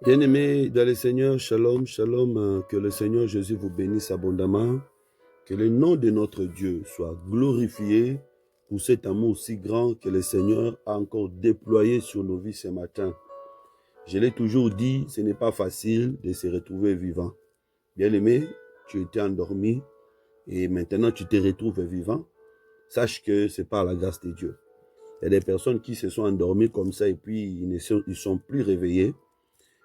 Bien-aimés dans le Seigneur, shalom, shalom, que le Seigneur Jésus vous bénisse abondamment, que le nom de notre Dieu soit glorifié pour cet amour si grand que le Seigneur a encore déployé sur nos vies ce matin. Je l'ai toujours dit, ce n'est pas facile de se retrouver vivant. Bien-aimé, tu étais endormi et maintenant tu te retrouves vivant. Sache que c'est par la grâce de Dieu. Il y a des personnes qui se sont endormies comme ça et puis ils ne sont plus réveillés.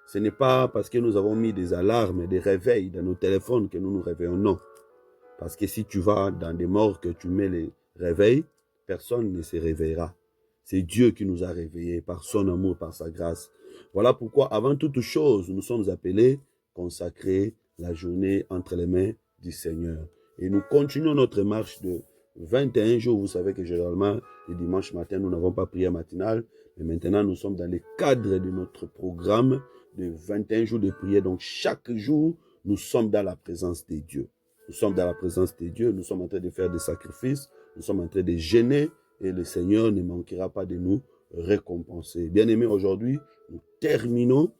Ce n'est pas parce que nous avons mis des alarmes, des réveils dans nos téléphones que nous nous réveillons, non. Parce que si tu vas dans des morts que tu mets les réveils, personne ne se réveillera. C'est Dieu qui nous a réveillés par son amour, par sa grâce. Voilà pourquoi, avant toute chose, nous sommes appelés consacrer la journée entre les mains du Seigneur. Et nous continuons notre marche de 21 jours. Vous savez que généralement, le dimanche matin, nous n'avons pas prière matinale. Mais maintenant, nous sommes dans le cadre de notre programme de 21 jours de prière. Donc, chaque jour, nous sommes dans la présence de Dieu. Nous sommes dans la présence de Dieu. Nous sommes en train de faire des sacrifices. Nous sommes en train de jeûner. Et le Seigneur ne manquera pas de nous récompenser. Bien-aimés, aujourd'hui, nous terminons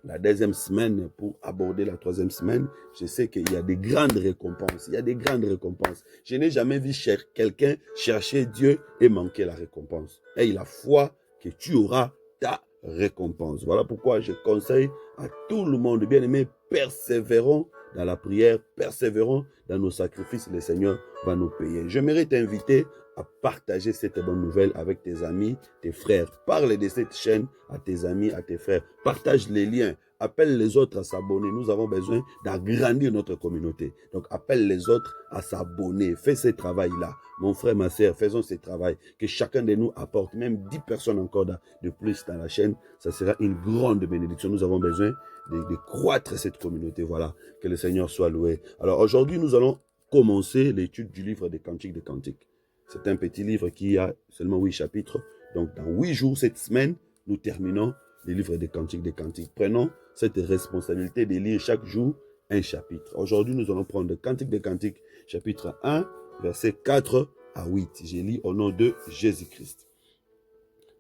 la deuxième semaine pour aborder la troisième semaine. Je sais qu'il y a des grandes récompenses. Il y a des grandes récompenses. Je n'ai jamais vu quelqu'un chercher Dieu et manquer la récompense. Aie la foi que tu auras ta récompense. Voilà pourquoi je conseille à tout le monde, bien aimé, persévérons dans la prière, persévérons dans nos sacrifices. Le Seigneur va nous payer. J'aimerais t'inviter à partager cette bonne nouvelle avec tes amis, tes frères. Parle de cette chaîne à tes amis, à tes frères. Partage les liens. Appelle les autres à s'abonner. Nous avons besoin d'agrandir notre communauté. Donc, appelle les autres à s'abonner. Fais ce travail-là. Mon frère, ma sœur, faisons ce travail. Que chacun de nous apporte même 10 personnes encore de plus dans la chaîne. Ça sera une grande bénédiction. Nous avons besoin de croître cette communauté. Voilà. Que le Seigneur soit loué. Alors, aujourd'hui, nous allons commencer l'étude du livre des Cantiques des Cantiques. C'est un petit livre qui a seulement 8 chapitres. Donc, dans 8 jours, cette semaine, nous terminons le livre des Cantiques des Cantiques. Prenons cette responsabilité de lire chaque jour un chapitre. Aujourd'hui, nous allons prendre le Cantique des Cantiques, chapitre 1, versets 4 à 8. Je lis au nom de Jésus-Christ.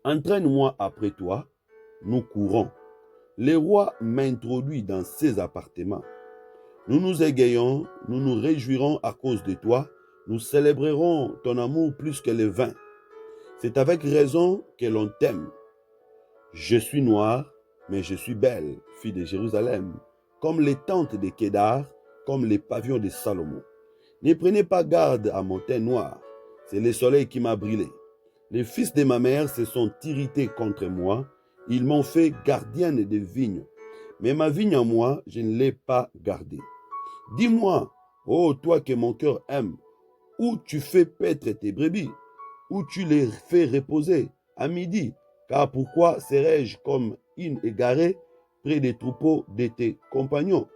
Entraîne-moi après toi, nous courons. Le roi m'introduit dans ses appartements. Nous nous égayons, nous nous réjouirons à cause de toi. Nous célébrerons ton amour plus que le vin. C'est avec raison que l'on t'aime. Je suis noire, mais je suis belle, fille de Jérusalem, comme les tentes de Kédar, comme les pavillons de Salomon. Ne prenez pas garde à mon teint noir, c'est le soleil qui m'a brûlé. Les fils de ma mère se sont irrités contre moi, ils m'ont fait gardienne de vignes. Mais ma vigne à moi, je ne l'ai pas gardée. Dis-moi, ô toi que mon cœur aime, où tu fais paître tes brebis, où tu les fais reposer à midi, car pourquoi serais-je comme une égarée près des troupeaux de tes compagnons?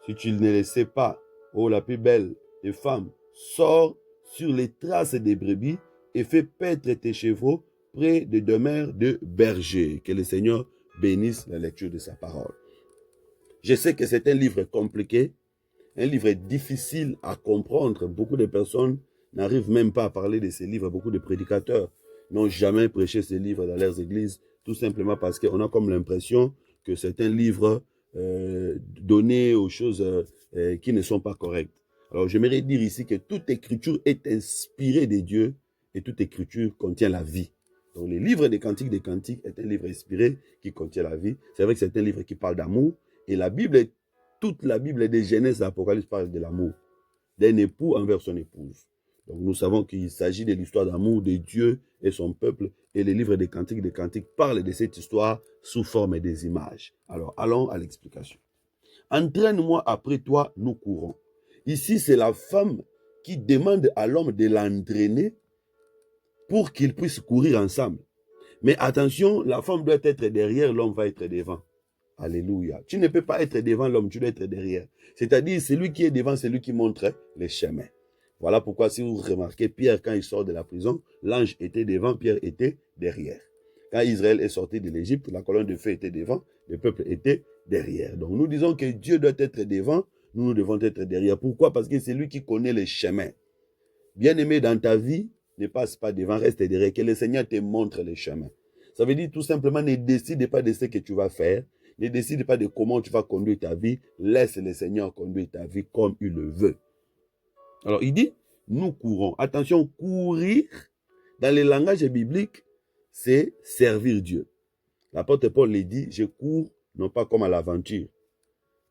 Si tu ne le sais pas, ô la plus belle des femmes, sors sur les traces des brebis et fais paître tes chevaux près des demeures de bergers. Que le Seigneur bénisse la lecture de sa parole. Je sais que c'est un livre compliqué, un livre difficile à comprendre. Beaucoup de personnes n'arrivent même pas à parler de ces livres. Beaucoup de prédicateurs n'ont jamais prêché ces livres dans leurs églises, tout simplement parce qu'on a comme l'impression que c'est un livre donné aux choses qui ne sont pas correctes. Alors j'aimerais dire ici que toute écriture est inspirée de Dieu et toute écriture contient la vie. Donc le livre des Cantiques est un livre inspiré qui contient la vie. C'est vrai que c'est un livre qui parle d'amour et la Bible est toute la Bible de Genèse à Apocalypse parle de l'amour, d'un époux envers son épouse. Donc nous savons qu'il s'agit de l'histoire d'amour de Dieu et son peuple. Et le livre des Cantiques parle de cette histoire sous forme des images. Alors allons à l'explication. Entraîne-moi après toi, nous courons. Ici, c'est la femme qui demande à l'homme de l'entraîner pour qu'ils puissent courir ensemble. Mais attention, la femme doit être derrière, l'homme va être devant. Alléluia. Tu ne peux pas être devant l'homme, tu dois être derrière. C'est-à-dire, celui qui est devant, c'est lui qui montre les chemins. Voilà pourquoi, si vous remarquez, Pierre, quand il sort de la prison, l'ange était devant, Pierre était derrière. Quand Israël est sorti de l'Égypte, la colonne de feu était devant, le peuple était derrière. Donc, nous disons que Dieu doit être devant, nous devons être derrière. Pourquoi? Parce que c'est lui qui connaît les chemins. Bien-aimé, dans ta vie, ne passe pas devant, reste derrière, que le Seigneur te montre les chemins. Ça veut dire tout simplement, ne décide pas de ce que tu vas faire, Ne décide pas de comment tu vas conduire ta vie. Laisse le Seigneur conduire ta vie comme il le veut. Alors, il dit, nous courons. Attention, courir, dans le langage biblique, c'est servir Dieu. L'apôtre Paul le dit, je cours non pas comme à l'aventure.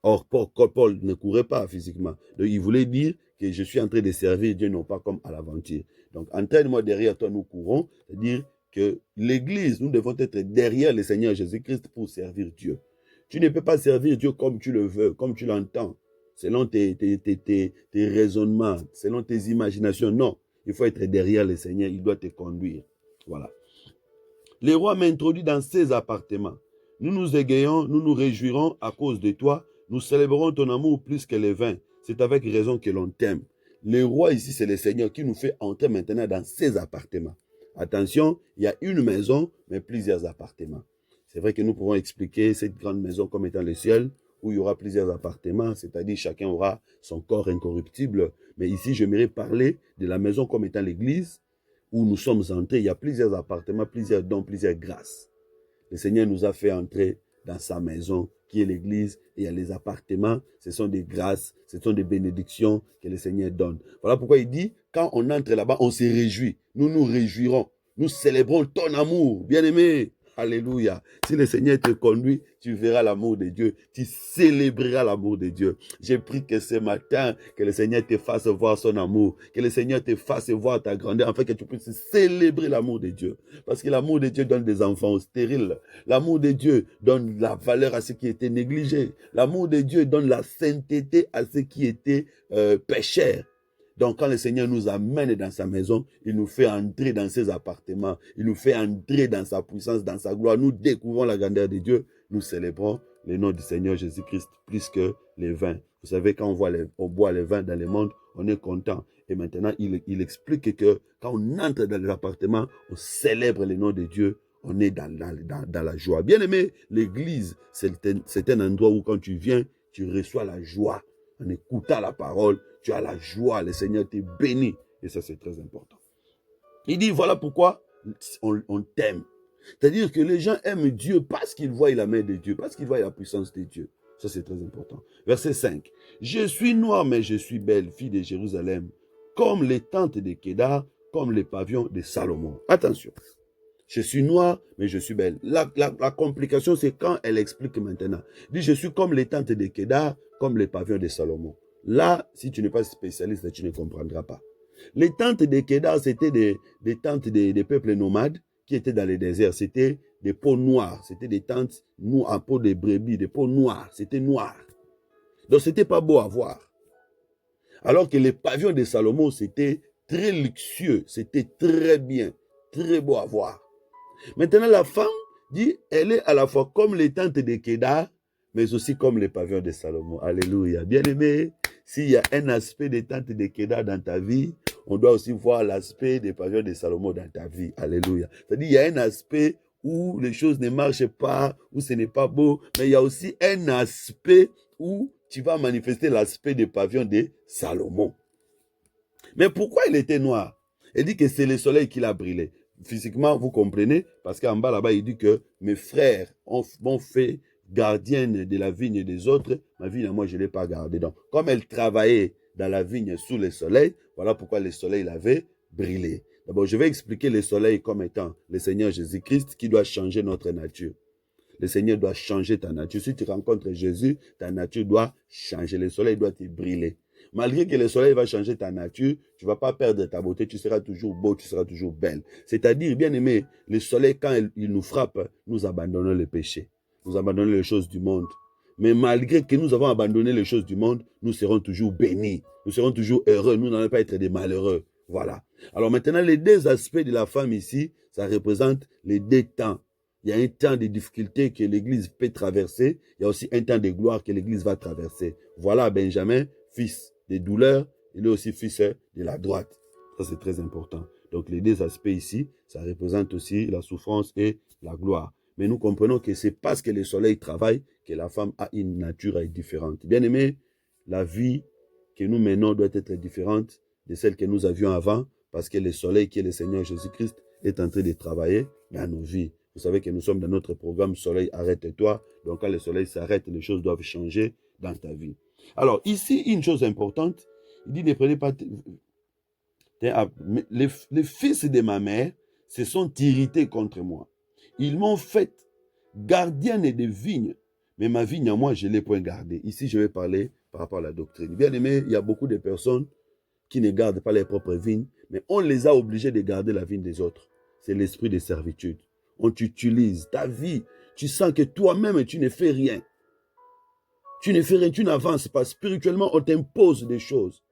Or, Paul ne courait pas physiquement. Donc, il voulait dire que je suis en train de servir Dieu, non pas comme à l'aventure. Donc, entraîne-moi derrière toi, nous courons. C'est-à-dire que l'Église, nous devons être derrière le Seigneur Jésus-Christ pour servir Dieu. Tu ne peux pas servir Dieu comme tu le veux, comme tu l'entends, selon tes raisonnements, selon tes imaginations. Non, il faut être derrière le Seigneur, il doit te conduire. Voilà. Le roi m'a introduit dans ses appartements. Nous nous égayons, nous nous réjouirons à cause de toi. Nous célébrons ton amour plus que les vins. C'est avec raison que l'on t'aime. Le roi ici, c'est le Seigneur qui nous fait entrer maintenant dans ses appartements. Attention, il y a une maison, mais plusieurs appartements. C'est vrai que nous pouvons expliquer cette grande maison comme étant le ciel, où il y aura plusieurs appartements, c'est-à-dire chacun aura son corps incorruptible. Mais ici, j'aimerais parler de la maison comme étant l'église, où nous sommes entrés. Il y a plusieurs appartements, plusieurs dons, plusieurs grâces. Le Seigneur nous a fait entrer dans sa maison, qui est l'église, et il y a les appartements, ce sont des grâces, ce sont des bénédictions que le Seigneur donne. Voilà pourquoi il dit, quand on entre là-bas, on se réjouit. Nous nous réjouirons. Nous célébrons ton amour, bien-aimé. Alléluia. Si le Seigneur te conduit, tu verras l'amour de Dieu. Tu célébreras l'amour de Dieu. J'ai pris que ce matin, que le Seigneur te fasse voir son amour. Que le Seigneur te fasse voir ta grandeur, afin que tu puisses célébrer l'amour de Dieu. Parce que l'amour de Dieu donne des enfants stériles. L'amour de Dieu donne la valeur à ce qui était négligé. L'amour de Dieu donne la sainteté à ce qui était pécheur. Donc, quand le Seigneur nous amène dans sa maison, il nous fait entrer dans ses appartements, il nous fait entrer dans sa puissance, dans sa gloire. Nous découvrons la grandeur de Dieu, nous célébrons le nom du Seigneur Jésus-Christ plus que les vins. Vous savez, quand on boit les vins dans le monde, on est content. Et maintenant, il explique que quand on entre dans les appartements, on célèbre le nom de Dieu, on est dans la joie. Bien aimé, l'église, c'est un endroit où quand tu viens, tu reçois la joie. En écoutant la parole, tu as la joie, le Seigneur te bénit. Et ça, c'est très important. Il dit, voilà pourquoi on t'aime. C'est-à-dire que les gens aiment Dieu parce qu'ils voient la main de Dieu, parce qu'ils voient la puissance de Dieu. Ça, c'est très important. Verset 5. Je suis noire, mais je suis belle, fille de Jérusalem, comme les tentes de Kédar, comme les pavillons de Salomon. Attention. Je suis noire, mais je suis belle. La complication, c'est quand elle explique maintenant. Elle dit, je suis comme les tentes de Kédar, comme les pavillons de Salomon. Là, si tu n'es pas spécialiste, tu ne comprendras pas. Les tentes de Kédar, c'était des tentes des peuples nomades qui étaient dans les déserts. C'était des peaux noires. C'était des tentes en peau de brebis, des peaux noires. C'était noir. Donc, c'était pas beau à voir. Alors que les pavillons de Salomon, c'était très luxueux. C'était très bien, très beau à voir. Maintenant, la femme dit, elle est à la fois comme les tentes de Kédar, mais aussi comme les pavillons de Salomon. Alléluia. Bien aimé, s'il y a un aspect des tentes de Kédar dans ta vie, on doit aussi voir l'aspect des pavillons de Salomon dans ta vie. Alléluia. C'est-à-dire, il y a un aspect où les choses ne marchent pas, où ce n'est pas beau, mais il y a aussi un aspect où tu vas manifester l'aspect des pavillons de Salomon. Mais pourquoi il était noir? Il dit que c'est le soleil qui l'a brûlé. Physiquement, vous comprenez, parce qu'en bas là-bas, il dit que mes frères m'ont fait gardienne de la vigne des autres, ma vigne, moi, je ne l'ai pas gardée. Donc, comme elle travaillait dans la vigne sous le soleil, voilà pourquoi le soleil l'avait brûlé. D'abord, je vais expliquer le soleil comme étant le Seigneur Jésus-Christ qui doit changer notre nature. Le Seigneur doit changer ta nature. Si tu rencontres Jésus, ta nature doit changer. Le soleil doit te brûler. Malgré que le soleil va changer ta nature, tu ne vas pas perdre ta beauté, tu seras toujours beau, tu seras toujours belle. C'est-à-dire, bien aimé, le soleil, quand il nous frappe, nous abandonnons le péché. Nous abandonnons les choses du monde. Mais malgré que nous avons abandonné les choses du monde, nous serons toujours bénis. Nous serons toujours heureux. Nous n'allons pas être des malheureux. Voilà. Alors maintenant, les deux aspects de la femme ici, ça représente les deux temps. Il y a un temps de difficulté que l'Église peut traverser. Il y a aussi un temps de gloire que l'Église va traverser. Voilà Benjamin, fils des douleurs. Il est aussi fils de la droite. Ça, c'est très important. Donc, les deux aspects ici, ça représente aussi la souffrance et la gloire. Mais nous comprenons que c'est parce que le soleil travaille que la femme a une nature différente. Bien aimé, la vie que nous menons doit être différente de celle que nous avions avant, parce que le soleil qui est le Seigneur Jésus-Christ est en train de travailler dans nos vies. Vous savez que nous sommes dans notre programme Soleil, arrête-toi. Donc quand le soleil s'arrête, les choses doivent changer dans ta vie. Alors ici, une chose importante, il dit ne prenez pas... Les fils de ma mère se sont irrités contre moi. Ils m'ont fait gardienne des vignes, mais ma vigne à moi, je ne l'ai point gardée. Ici, je vais parler par rapport à la doctrine. Bien aimé, il y a beaucoup de personnes qui ne gardent pas leurs propres vignes, mais on les a obligés de garder la vigne des autres. C'est l'esprit de servitude. On t'utilise, ta vie, tu sens que toi-même, tu ne fais rien. Tu ne fais rien, tu n'avances pas. Spirituellement, on t'impose des choses.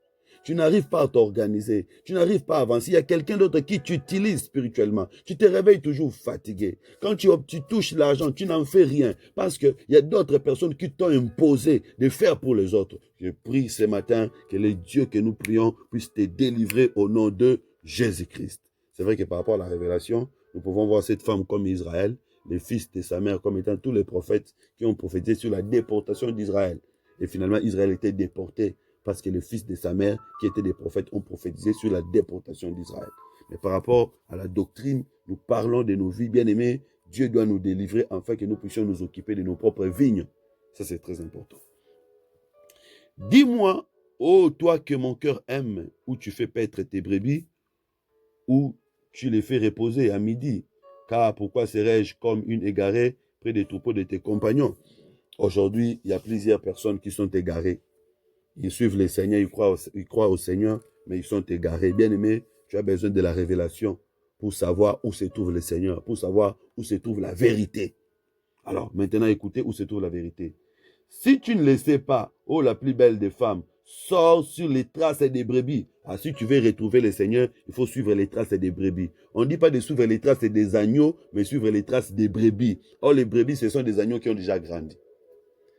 Tu n'arrives pas à t'organiser. Tu n'arrives pas à avancer. Il y a quelqu'un d'autre qui t'utilise spirituellement. Tu te réveilles toujours fatigué. Quand tu touches l'argent, tu n'en fais rien. Parce qu'il y a d'autres personnes qui t'ont imposé de faire pour les autres. Je prie ce matin que le Dieu que nous prions puisse te délivrer au nom de Jésus-Christ. C'est vrai que par rapport à la révélation, nous pouvons voir cette femme comme Israël, les fils de sa mère comme étant tous les prophètes qui ont prophétisé sur la déportation d'Israël. Et finalement, Israël était déporté parce que les fils de sa mère, qui étaient des prophètes, ont prophétisé sur la déportation d'Israël. Mais par rapport à la doctrine, nous parlons de nos vies bien-aimées. Dieu doit nous délivrer afin que nous puissions nous occuper de nos propres vignes. Ça, c'est très important. Dis-moi, ô toi que mon cœur aime, où tu fais paître tes brebis, où tu les fais reposer à midi. Car pourquoi serais-je comme une égarée près des troupeaux de tes compagnons? Aujourd'hui, il y a plusieurs personnes qui sont égarées. Ils suivent le Seigneur, ils croient au Seigneur, mais ils sont égarés. Bien-aimé, tu as besoin de la révélation pour savoir où se trouve le Seigneur, pour savoir où se trouve la vérité. Alors, maintenant, écoutez où se trouve la vérité. Si tu ne le sais pas, oh la plus belle des femmes, sors sur les traces des brebis. Ah, si tu veux retrouver le Seigneur, il faut suivre les traces des brebis. On ne dit pas de suivre les traces des agneaux, mais suivre les traces des brebis. Or, les brebis, ce sont des agneaux qui ont déjà grandi.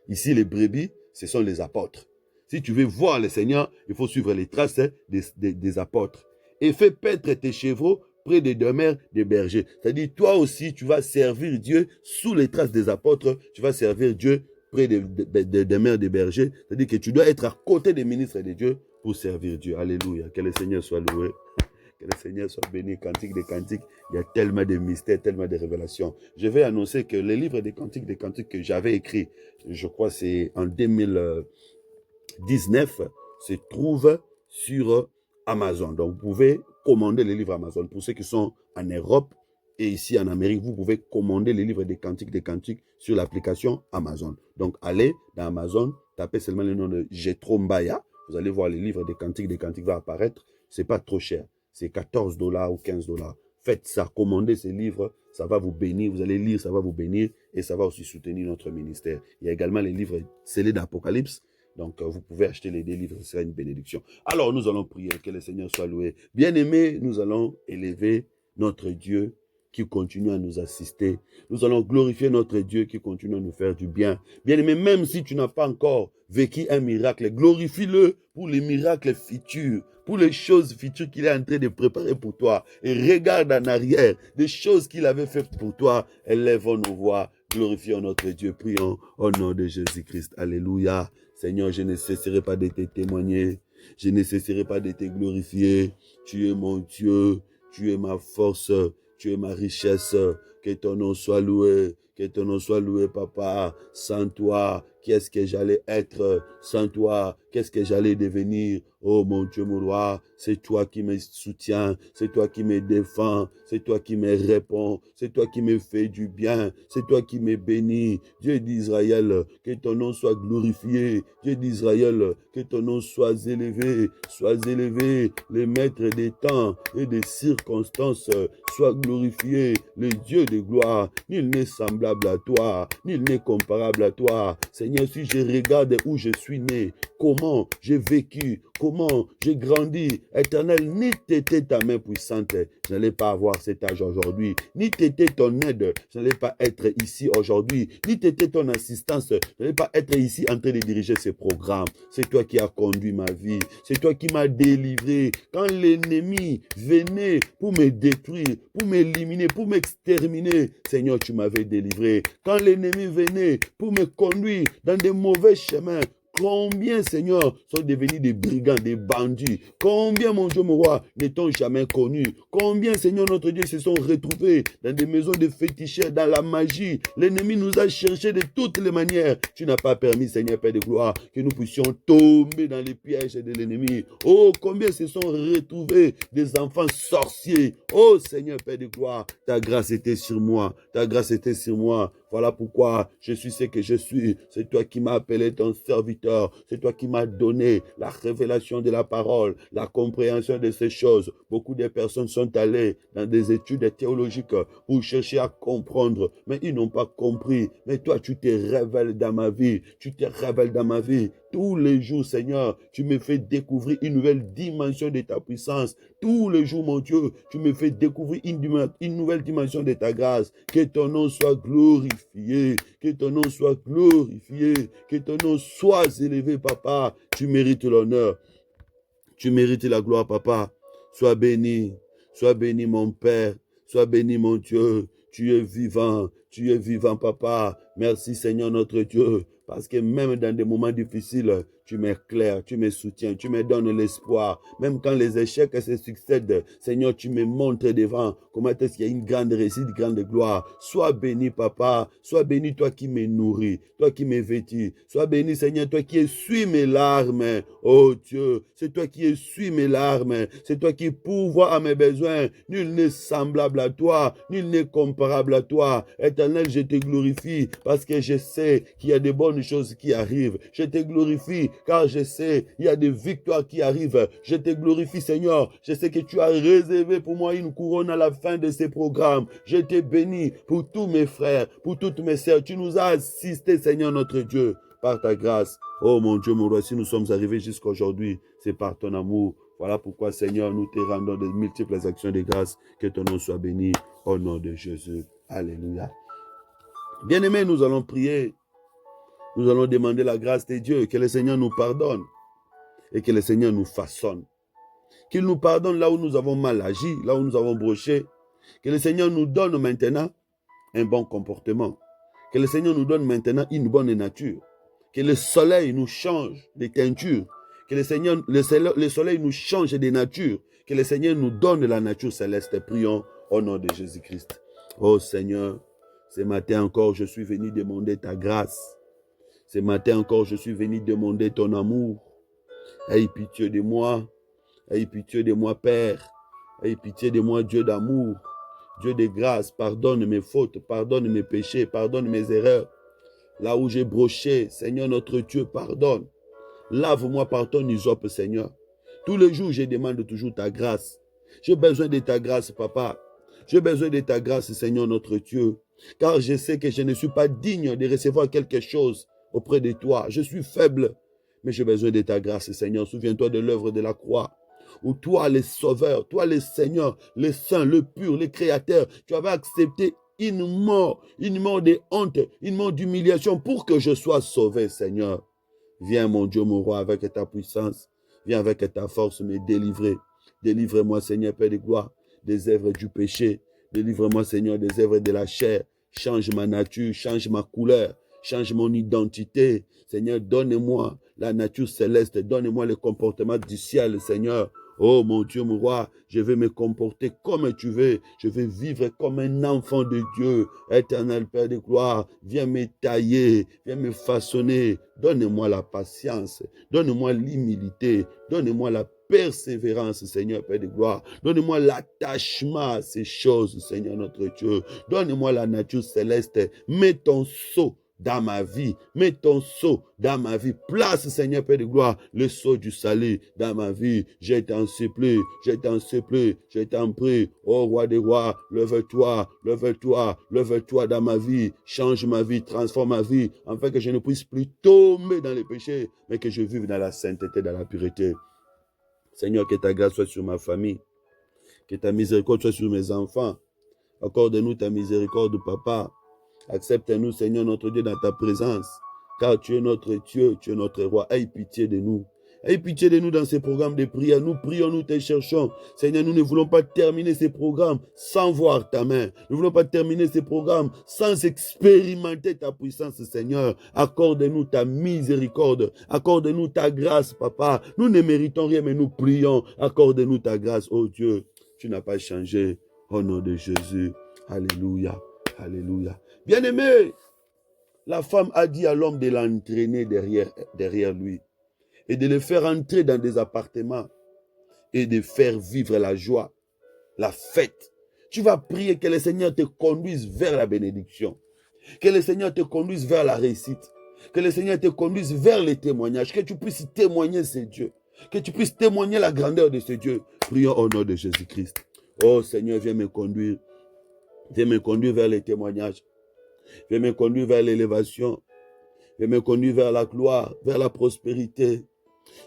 Ici, les brebis, ce sont les apôtres. Si tu veux voir le Seigneur, il faut suivre les traces des apôtres. Et fais paître tes chevaux près des demeures des bergers. C'est-à-dire, toi aussi, tu vas servir Dieu sous les traces des apôtres. Tu vas servir Dieu près des demeures des bergers. C'est-à-dire que tu dois être à côté des ministres de Dieu pour servir Dieu. Alléluia. Que le Seigneur soit loué. Que le Seigneur soit béni. Cantique des cantiques. Il y a tellement de mystères, tellement de révélations. Je vais annoncer que les livres des cantiques que j'avais écrits, je crois c'est en 2019, se trouve sur Amazon. Donc, vous pouvez commander les livres Amazon. Pour ceux qui sont en Europe et ici en Amérique, vous pouvez commander les livres des cantiques sur l'application Amazon. Donc, allez dans Amazon, tapez seulement le nom de Jethro Mbaya. Vous allez voir les livres des cantiques va apparaître. C'est pas trop cher. C'est 14 $ ou 15 $. Faites ça, commandez ces livres, ça va vous bénir. Vous allez lire, ça va vous bénir et ça va aussi soutenir notre ministère. Il y a également les livres scellés d'Apocalypse. Donc, vous pouvez acheter les deux livres, ce sera une bénédiction. Alors, nous allons prier, que le Seigneur soit loué. Bien-aimés, nous allons élever notre Dieu qui continue à nous assister. Nous allons glorifier notre Dieu qui continue à nous faire du bien. Bien-aimé, même si tu n'as pas encore vécu un miracle, glorifie-le pour les miracles futurs, pour les choses futures qu'il est en train de préparer pour toi. Et regarde en arrière des choses qu'il avait faites pour toi. Élèvons nos voix, glorifions notre Dieu. Prions au nom de Jésus-Christ. Alléluia. Seigneur, je ne cesserai pas de te témoigner. Je ne cesserai pas de te glorifier. Tu es mon Dieu. Tu es ma force. Tu es ma richesse. Que ton nom soit loué. Que ton nom soit loué, papa. Sans toi, qu'est-ce que j'allais être? Sans toi, qu'est-ce que j'allais devenir? Oh mon Dieu, mon roi, c'est toi qui me soutiens, c'est toi qui me défends, c'est toi qui me réponds, c'est toi qui me fais du bien, c'est toi qui me bénis. Dieu d'Israël, que ton nom soit glorifié. Dieu d'Israël, que ton nom soit élevé. Sois élevé, le maître des temps et des circonstances, sois glorifié, le Dieu de gloire. Nul n'est semblable à toi, nul n'est comparable à toi. Seigneur, si je regarde où je suis né, comment j'ai vécu, comment j'ai grandi, Éternel, ni t'était ta main puissante, je n'allais pas avoir cet âge aujourd'hui, ni t'était ton aide, je n'allais pas être ici aujourd'hui, ni t'était ton assistance, je n'allais pas être ici en train de diriger ce programme. C'est toi qui as conduit ma vie, c'est toi qui m'as délivré. Quand l'ennemi venait pour me détruire, pour m'éliminer, pour m'exterminer, Seigneur, tu m'avais délivré. Quand l'ennemi venait pour me conduire dans des mauvais chemins, combien, Seigneur, sont devenus des brigands, des bandits? Combien, mon Dieu, mon roi, n'étant jamais connus? Combien, Seigneur, notre Dieu, se sont retrouvés dans des maisons de féticheurs, dans la magie? L'ennemi nous a cherchés de toutes les manières. Tu n'as pas permis, Seigneur, Père de gloire, que nous puissions tomber dans les pièges de l'ennemi. Oh, combien se sont retrouvés des enfants sorciers. Oh, Seigneur, Père de gloire, ta grâce était sur moi. Ta grâce était sur moi. Voilà pourquoi je suis ce que je suis. C'est toi qui m'as appelé ton serviteur. C'est toi qui m'as donné la révélation de la parole, la compréhension de ces choses. Beaucoup de personnes sont allées dans des études théologiques pour chercher à comprendre, mais ils n'ont pas compris. Mais toi, tu te révèles dans ma vie. Tu te révèles dans ma vie. Tous les jours, Seigneur, tu me fais découvrir une nouvelle dimension de ta puissance. Tous les jours, mon Dieu, tu me fais découvrir une nouvelle dimension de ta grâce. Que ton nom soit glorifié. Que ton nom soit glorifié. Que ton nom soit élevé, Papa. Tu mérites l'honneur. Tu mérites la gloire, Papa. Sois béni. Sois béni, mon Père. Sois béni, mon Dieu. Tu es vivant. Tu es vivant, Papa. Merci, Seigneur, notre Dieu. Parce que même dans des moments difficiles, tu m'éclaires, tu me soutiens, tu me donnes l'espoir. Même quand les échecs se succèdent, Seigneur, tu me montres devant comment est-ce qu'il y a une grande réussite, une grande gloire. Sois béni, Papa. Sois béni, toi qui me nourris, toi qui me vêtis. Sois béni, Seigneur, toi qui essuies mes larmes. Oh Dieu, c'est toi qui essuies mes larmes. C'est toi qui pourvois à mes besoins. Nul n'est semblable à toi, nul n'est comparable à toi. Éternel, je te glorifie parce que je sais qu'il y a de bonnes choses qui arrivent. Je te glorifie car je sais il y a des victoires qui arrivent. Je te glorifie, Seigneur. Je sais que tu as réservé pour moi une couronne à la fin de ces programmes. Je te bénis pour tous mes frères, pour toutes mes sœurs. Tu nous as assistés, Seigneur notre Dieu, par ta grâce. Oh mon Dieu, mon roi, si nous sommes arrivés jusqu'à aujourd'hui, c'est par ton amour. Voilà pourquoi, Seigneur, nous te rendons de multiples actions de grâce. Que ton nom soit béni au nom de Jésus. Alléluia. Bien-aimés, nous allons prier. Nous allons demander la grâce de Dieu, que le Seigneur nous pardonne et que le Seigneur nous façonne. Qu'il nous pardonne là où nous avons mal agi, là où nous avons broché. Que le Seigneur nous donne maintenant un bon comportement. Que le Seigneur nous donne maintenant une bonne nature. Que le soleil nous change de teinture. Que le soleil nous change de nature. Que le Seigneur nous donne la nature céleste. Prions au nom de Jésus-Christ. Oh Seigneur, ce matin encore, je suis venu demander ta grâce. Ce matin encore, je suis venu demander ton amour. Aie pitié de moi. Aie pitié de moi, Père. Aie pitié de moi, Dieu d'amour. Dieu de grâce, pardonne mes fautes, pardonne mes péchés, pardonne mes erreurs. Là où j'ai broché, Seigneur notre Dieu, pardonne. Lave-moi par ton hysope, Seigneur. Tous les jours, je demande toujours ta grâce. J'ai besoin de ta grâce, Papa. J'ai besoin de ta grâce, Seigneur notre Dieu. Car je sais que je ne suis pas digne de recevoir quelque chose auprès de toi. Je suis faible, mais j'ai besoin de ta grâce, Seigneur. Souviens-toi de l'œuvre de la croix, où toi, le Sauveur, toi, le Seigneur, le Saint, le pur, le Créateur, tu avais accepté une mort de honte, une mort d'humiliation pour que je sois sauvé, Seigneur. Viens, mon Dieu, mon roi, avec ta puissance. Viens avec ta force me délivrer. Délivre-moi, Seigneur, Père de gloire, des œuvres du péché. Délivre-moi, Seigneur, des œuvres de la chair. Change ma nature, change ma couleur. Change mon identité. Seigneur, donne-moi la nature céleste. Donne-moi le comportement du ciel, Seigneur. Oh mon Dieu, mon roi, je vais me comporter comme tu veux. Je vais vivre comme un enfant de Dieu. Éternel Père de gloire, viens me tailler, viens me façonner. Donne-moi la patience. Donne-moi l'humilité. Donne-moi la persévérance, Seigneur Père de gloire. Donne-moi l'attachement à ces choses, Seigneur notre Dieu. Donne-moi la nature céleste. Mets ton sceau dans ma vie, mets ton sceau dans ma vie. Place, Seigneur Père de gloire, le sceau du salut dans ma vie. Je t'en supplie, je t'en supplie, je t'en prie. Oh roi des rois, lève-toi, lève-toi, lève-toi dans ma vie. Change ma vie, transforme ma vie, afin que je ne puisse plus tomber dans les péchés, mais que je vive dans la sainteté, dans la pureté. Seigneur, que ta grâce soit sur ma famille, que ta miséricorde soit sur mes enfants. Accorde-nous ta miséricorde, Papa. Accepte-nous, Seigneur notre Dieu, dans ta présence, car tu es notre Dieu, tu es notre roi. Aie pitié de nous. Aie pitié de nous dans ces programmes de prière. Nous prions, nous te cherchons. Seigneur, nous ne voulons pas terminer ces programmes sans voir ta main. Nous ne voulons pas terminer ces programmes sans expérimenter ta puissance, Seigneur. Accorde-nous ta miséricorde. Accorde-nous ta grâce, Papa. Nous ne méritons rien, mais nous prions. Accorde-nous ta grâce, oh Dieu. Tu n'as pas changé. Au nom de Jésus. Alléluia. Alléluia. Bien-aimé, la femme a dit à l'homme de l'entraîner derrière lui et de le faire entrer dans des appartements et de faire vivre la joie, la fête. Tu vas prier que le Seigneur te conduise vers la bénédiction, que le Seigneur te conduise vers la réussite, que le Seigneur te conduise vers les témoignages, que tu puisses témoigner ce Dieu, que tu puisses témoigner la grandeur de ce Dieu. Prions au nom de Jésus-Christ. Oh Seigneur, viens me conduire vers les témoignages. Viens me conduire vers l'élévation. Viens me conduire vers la gloire, vers la prospérité.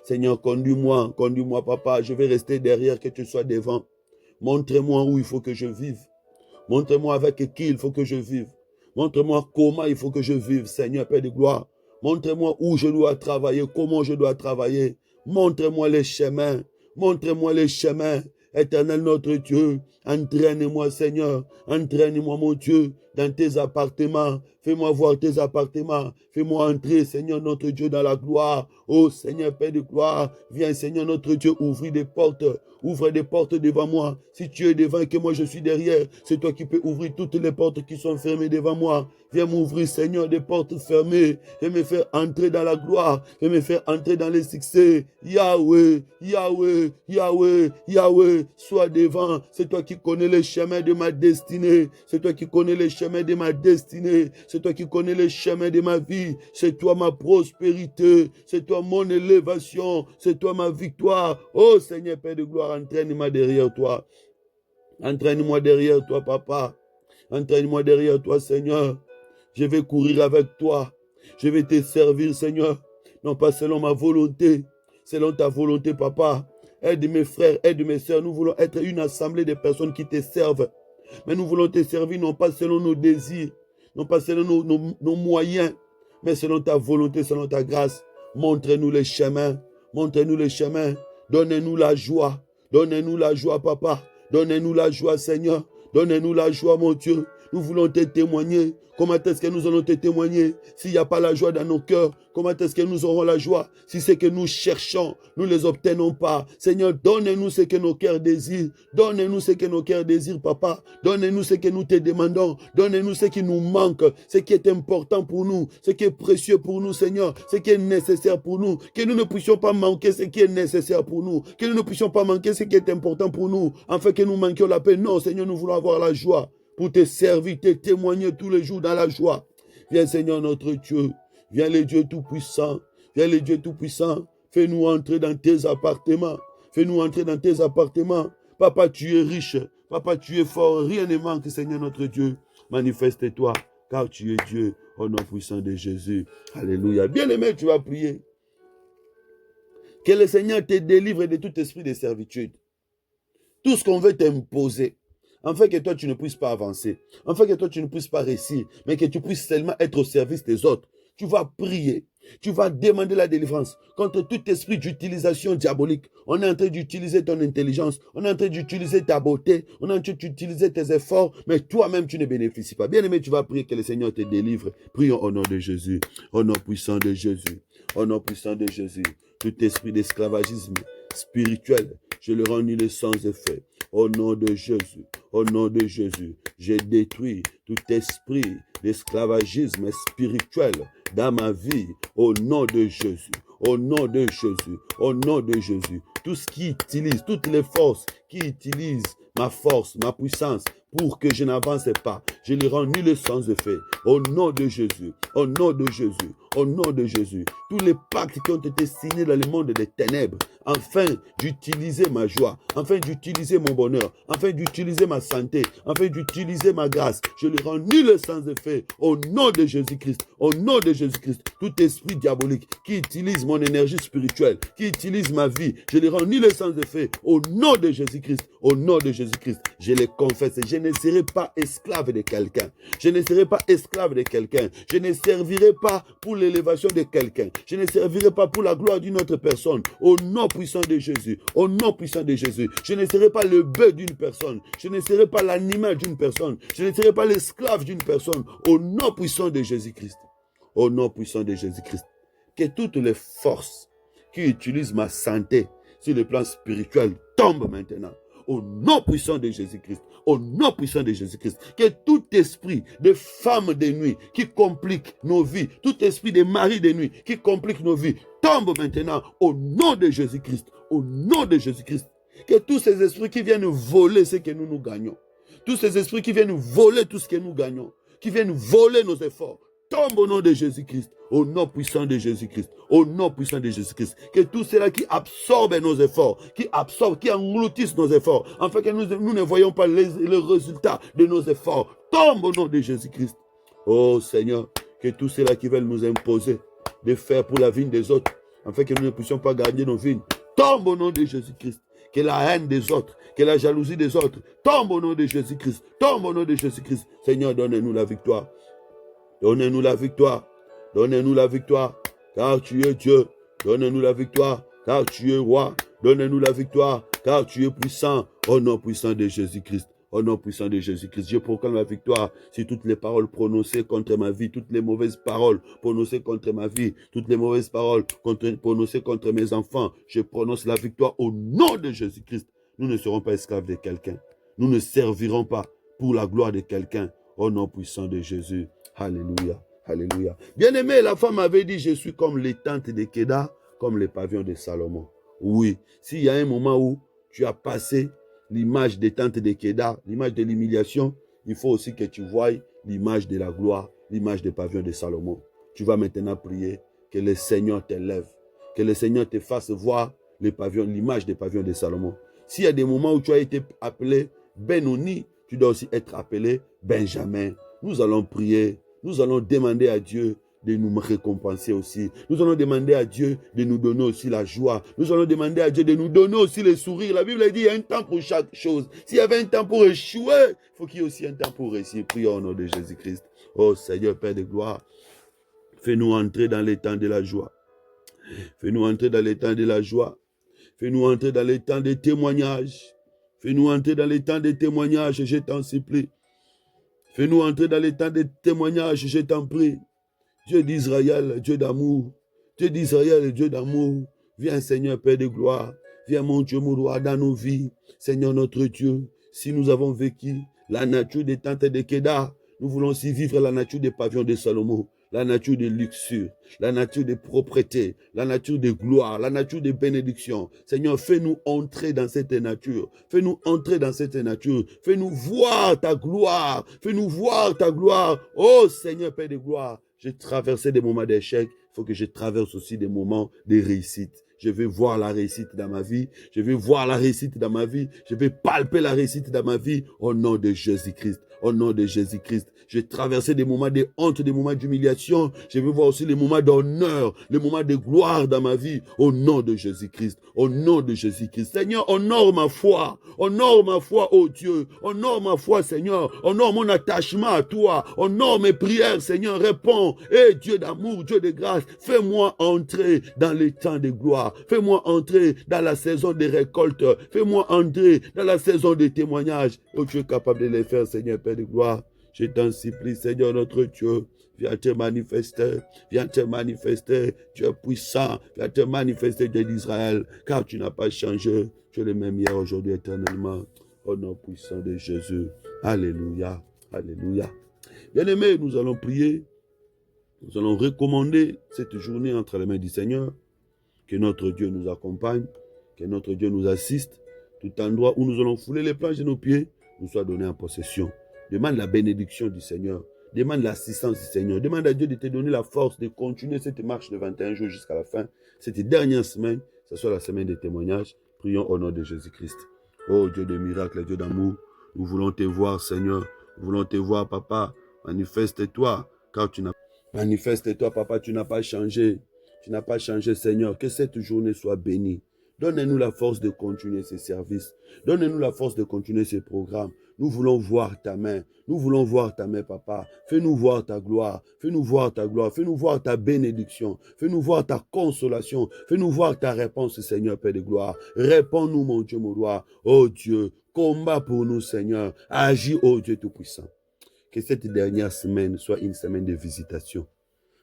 Seigneur, conduis-moi, Papa. Je vais rester derrière, que tu sois devant. Montre-moi où il faut que je vive. Montre-moi avec qui il faut que je vive. Montre-moi comment il faut que je vive, Seigneur, Père de gloire. Montre-moi où je dois travailler, comment je dois travailler. Montre-moi les chemins. Montre-moi les chemins. Éternel notre Dieu, entraîne-moi, Seigneur. Entraîne-moi, mon Dieu, dans tes appartements. Fais-moi voir tes appartements. Fais-moi entrer, Seigneur notre Dieu, dans la gloire. Oh Seigneur, Père de gloire, viens, Seigneur notre Dieu, ouvrir des portes. Ouvre des portes devant moi. Si tu es devant et que moi je suis derrière, c'est toi qui peux ouvrir toutes les portes qui sont fermées devant moi. Viens m'ouvrir, Seigneur, des portes fermées. Viens me faire entrer dans la gloire. Viens me faire entrer dans les succès. Yahweh, Yahweh, Yahweh, Yahweh, sois devant. C'est toi qui connais les chemins de ma destinée. C'est toi qui connais les chemins de ma destinée. C'est toi qui connais les chemins de ma vie. C'est toi ma prospérité. C'est toi mon élévation. C'est toi ma victoire. Oh Seigneur, Père de gloire, entraîne-moi derrière toi. Entraîne-moi derrière toi, Papa. Entraîne-moi derrière toi, Seigneur. Je vais courir avec toi. Je vais te servir, Seigneur. Non pas selon ma volonté, selon ta volonté, Papa. Aide mes frères, aide mes sœurs. Nous voulons être une assemblée de personnes qui te servent. Mais nous voulons te servir non pas selon nos désirs, non pas selon nos moyens, mais selon ta volonté, selon ta grâce. Montre-nous les chemins. Montre-nous les chemins. Donne-nous la joie. Donne-nous la joie, Papa. Donne-nous la joie, Seigneur. Donne-nous la joie, mon Dieu. Nous voulons te témoigner. Comment est-ce que nous allons te témoigner s'il n'y a pas la joie dans nos cœurs? Comment est-ce que nous aurons la joie si ce que nous cherchons, nous ne les obtenons pas? Seigneur, donne-nous ce que nos cœurs désirent. Donne-nous ce que nos cœurs désirent, Papa. Donne-nous ce que nous te demandons. Donne-nous ce qui nous manque, ce qui est important pour nous, ce qui est précieux pour nous, Seigneur, ce qui est nécessaire pour nous. Que nous ne puissions pas manquer ce qui est nécessaire pour nous. Que nous ne puissions pas manquer ce qui est important pour nous, afin que nous manquions la paix. Non, Seigneur, nous voulons avoir la joie pour te servir, te témoigner tous les jours dans la joie. Viens, Seigneur notre Dieu. Viens, le Dieu Tout-Puissant. Viens, le Dieu Tout-Puissant. Fais-nous entrer dans tes appartements. Fais-nous entrer dans tes appartements. Papa, tu es riche. Papa, tu es fort. Rien ne manque, Seigneur notre Dieu. Manifeste-toi, car tu es Dieu, au nom puissant de Jésus. Alléluia. Bien-aimé, tu vas prier. Que le Seigneur te délivre de tout esprit de servitude. Tout ce qu'on veut t'imposer, afin que toi, tu ne puisses pas avancer, afin que toi, tu ne puisses pas réussir, mais que tu puisses seulement être au service des autres. Tu vas prier, tu vas demander la délivrance contre tout esprit d'utilisation diabolique. On est en train d'utiliser ton intelligence, on est en train d'utiliser ta beauté, on est en train d'utiliser tes efforts, mais toi-même, tu ne bénéficies pas. Bien-aimé, tu vas prier que le Seigneur te délivre. Prions au nom de Jésus, au nom puissant de Jésus, au nom puissant de Jésus. Tout esprit d'esclavagisme spirituel, je le rends nul et sans effet. Au nom de Jésus, au nom de Jésus, j'ai détruit tout esprit d'esclavagisme spirituel dans ma vie. Au nom de Jésus, au nom de Jésus, au nom de Jésus. Tout ce qui utilise, toutes les forces qui utilisent ma force, ma puissance, pour que je n'avance pas, je les rends nul et sans effet. Au nom de Jésus, au nom de Jésus, au nom de Jésus. Tous les pactes qui ont été signés dans le monde des ténèbres, afin d'utiliser ma joie, afin d'utiliser mon bonheur, afin d'utiliser ma santé, afin d'utiliser ma grâce, je les rends nul et sans effet. Au nom de Jésus-Christ, au nom de Jésus-Christ, tout esprit diabolique qui utilise mon énergie spirituelle, qui utilise ma vie, je les rends nul et sans effet. Au nom de Jésus-Christ, au nom de Jésus-Christ, je les confesse et je ne serai pas esclave de quelqu'un. Je ne serai pas esclave de quelqu'un. Je ne servirai pas pour l'élévation de quelqu'un. Je ne servirai pas pour la gloire d'une autre personne. Au nom puissant de Jésus. Au nom puissant de Jésus. Je ne serai pas le bœuf d'une personne. Je ne serai pas l'animal d'une personne. Je ne serai pas l'esclave d'une personne. Au nom puissant de Jésus-Christ. Au nom puissant de Jésus-Christ. Que toutes les forces qui utilisent ma santé sur le plan spirituel tombent maintenant. Au nom puissant de Jésus-Christ. Au nom puissant de Jésus-Christ. Que tout esprit de femme de nuit qui complique nos vies, tout esprit de mari de nuit qui complique nos vies, tombe maintenant au nom de Jésus-Christ. Au nom de Jésus-Christ. Que tous ces esprits qui viennent voler ce que nous gagnons, tous ces esprits qui viennent voler tout ce que nous gagnons, qui viennent voler nos efforts, tombe au nom de Jésus-Christ, au nom puissant de Jésus-Christ, au nom puissant de Jésus-Christ. Que tout cela qui absorbe nos efforts, qui absorbe, qui engloutissent nos efforts, afin que nous ne voyons pas le résultat de nos efforts, tombe au nom de Jésus-Christ. Oh Seigneur, que tout cela qui veulent nous imposer de faire pour la vigne des autres, afin que nous ne puissions pas garder nos vignes, tombe au nom de Jésus-Christ. Que la haine des autres, que la jalousie des autres, tombe au nom de Jésus-Christ, tombe au nom de Jésus-Christ. Seigneur, donne-nous la victoire. Donnez-nous la victoire. Donnez-nous la victoire. Car tu es Dieu. Donnez-nous la victoire. Car tu es roi. Donnez-nous la victoire. Car tu es puissant. Au nom puissant de Jésus-Christ. Au nom puissant de Jésus-Christ. Je proclame la victoire sur toutes les paroles prononcées contre ma vie. Toutes les mauvaises paroles prononcées contre ma vie. Toutes les mauvaises paroles prononcées contre mes enfants. Je prononce la victoire au nom de Jésus-Christ. Nous ne serons pas esclaves de quelqu'un. Nous ne servirons pas pour la gloire de quelqu'un. Au nom puissant de Jésus. Alléluia, alléluia. Bien-aimé, la femme avait dit, je suis comme les tentes de Kéda, comme les pavillons de Salomon. Oui, s'il y a un moment où tu as passé l'image des tentes de Kéda, l'image de l'humiliation, il faut aussi que tu voies l'image de la gloire, l'image des pavillons de Salomon. Tu vas maintenant prier que le Seigneur t'élève, que le Seigneur te fasse voir l'image des pavillons de Salomon. S'il y a des moments où tu as été appelé Benoni, tu dois aussi être appelé Benjamin. Nous allons prier, nous allons demander à Dieu de nous récompenser aussi. Nous allons demander à Dieu de nous donner aussi la joie. Nous allons demander à Dieu de nous donner aussi le sourire. La Bible dit, il y a un temps pour chaque chose. S'il y avait un temps pour échouer, il faut qu'il y ait aussi un temps pour réussir. Prions au nom de Jésus-Christ. Oh Seigneur, Père de gloire, fais-nous entrer dans les temps de la joie. Fais-nous entrer dans les temps de la joie. Fais-nous entrer dans les temps de témoignages. Fais-nous entrer dans les temps de témoignages, je t'en supplie. Fais-nous entrer dans les temps de témoignages, je t'en prie. Dieu d'Israël, Dieu d'amour. Dieu d'Israël, Dieu d'amour. Viens Seigneur, Père de gloire. Viens mon Dieu, mon roi, dans nos vies. Seigneur notre Dieu, si nous avons vécu la nature des tentes de Kéda, nous voulons aussi vivre la nature des pavillons de Salomon. La nature de luxure, la nature de propreté, la nature de gloire, la nature de bénédiction. Seigneur, fais-nous entrer dans cette nature. Fais-nous entrer dans cette nature. Fais-nous voir ta gloire. Fais-nous voir ta gloire. Oh Seigneur, Père de gloire, j'ai traversé des moments d'échec. Il faut que je traverse aussi des moments de réussite. Je vais voir la réussite dans ma vie. Je vais voir la réussite dans ma vie. Je vais palper la réussite dans ma vie. Au nom de Jésus-Christ. Au nom de Jésus-Christ. J'ai traversé des moments de honte, des moments d'humiliation. Je vais voir aussi les moments d'honneur, les moments de gloire dans ma vie. Au nom de Jésus-Christ. Au nom de Jésus-Christ. Seigneur, honore ma foi. Honore ma foi, oh Dieu. Honore ma foi, Seigneur. Honore mon attachement à toi. Honore mes prières, Seigneur. Réponds. Eh Dieu d'amour, Dieu de grâce. Fais-moi entrer dans les temps de gloire. Fais-moi entrer dans la saison des récoltes. Fais-moi entrer dans la saison des témoignages. Oh, tu es capable de les faire, Seigneur, Père de gloire. Je t'en supplie, Seigneur notre Dieu. Viens te manifester. Viens te manifester. Tu es puissant. Viens te manifester, Dieu d'Israël. Car tu n'as pas changé. Tu es le même hier, aujourd'hui, éternellement. Au nom puissant de Jésus. Alléluia. Alléluia. Bien-aimés, nous allons prier. Nous allons recommander cette journée entre les mains du Seigneur. Que notre Dieu nous accompagne, que notre Dieu nous assiste. Tout endroit où nous allons fouler les planches de nos pieds, nous soit donné en possession. Demande la bénédiction du Seigneur. Demande l'assistance du Seigneur. Demande à Dieu de te donner la force de continuer cette marche de 21 jours jusqu'à la fin. Cette dernière semaine, ce soit la semaine des témoignages. Prions au nom de Jésus-Christ. Oh Dieu de miracles, Dieu d'amour, nous voulons te voir, Seigneur. Nous voulons te voir, Papa. Manifeste-toi, car tu n'as Manifeste-toi, Papa, tu n'as pas changé. Tu n'as pas changé, Seigneur. Que cette journée soit bénie. Donnez-nous la force de continuer ces services. Donnez-nous la force de continuer ces programmes. Nous voulons voir ta main. Nous voulons voir ta main, papa. Fais-nous voir ta gloire. Fais-nous voir ta gloire. Fais-nous voir ta bénédiction. Fais-nous voir ta consolation. Fais-nous voir ta réponse, Seigneur, Père de gloire. Réponds-nous, mon Dieu, mon roi. Oh Dieu, combat pour nous, Seigneur. Agis, oh Dieu Tout-Puissant. Que cette dernière semaine soit une semaine de visitation.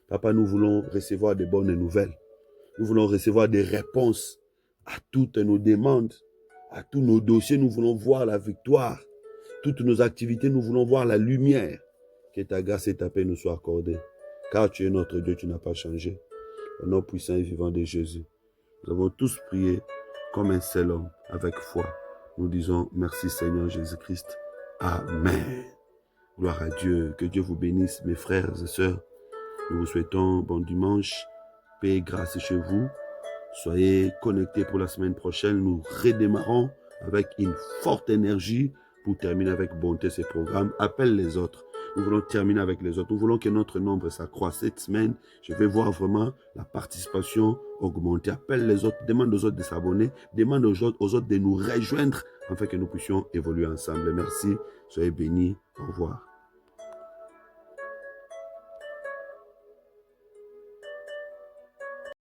Papa, nous voulons recevoir des bonnes nouvelles. Nous voulons recevoir des réponses à toutes nos demandes, à tous nos dossiers. Nous voulons voir la victoire. Toutes nos activités, nous voulons voir la lumière. Que ta grâce et ta paix nous soient accordées. Car tu es notre Dieu, tu n'as pas changé. Au nom puissant et vivant de Jésus. Nous avons tous prié comme un seul homme, avec foi. Nous disons merci Seigneur Jésus-Christ. Amen. Gloire à Dieu. Que Dieu vous bénisse, mes frères et sœurs. Nous vous souhaitons bon dimanche. Paix et grâce chez vous. Soyez connectés pour la semaine prochaine. Nous redémarrons avec une forte énergie pour terminer avec bonté ces programmes. Appelle les autres. Nous voulons terminer avec les autres. Nous voulons que notre nombre s'accroisse cette semaine. Je vais voir vraiment la participation augmenter. Appelle les autres. Demande aux autres de s'abonner. Demande aux autres de nous rejoindre afin que nous puissions évoluer ensemble. Merci. Soyez bénis. Au revoir.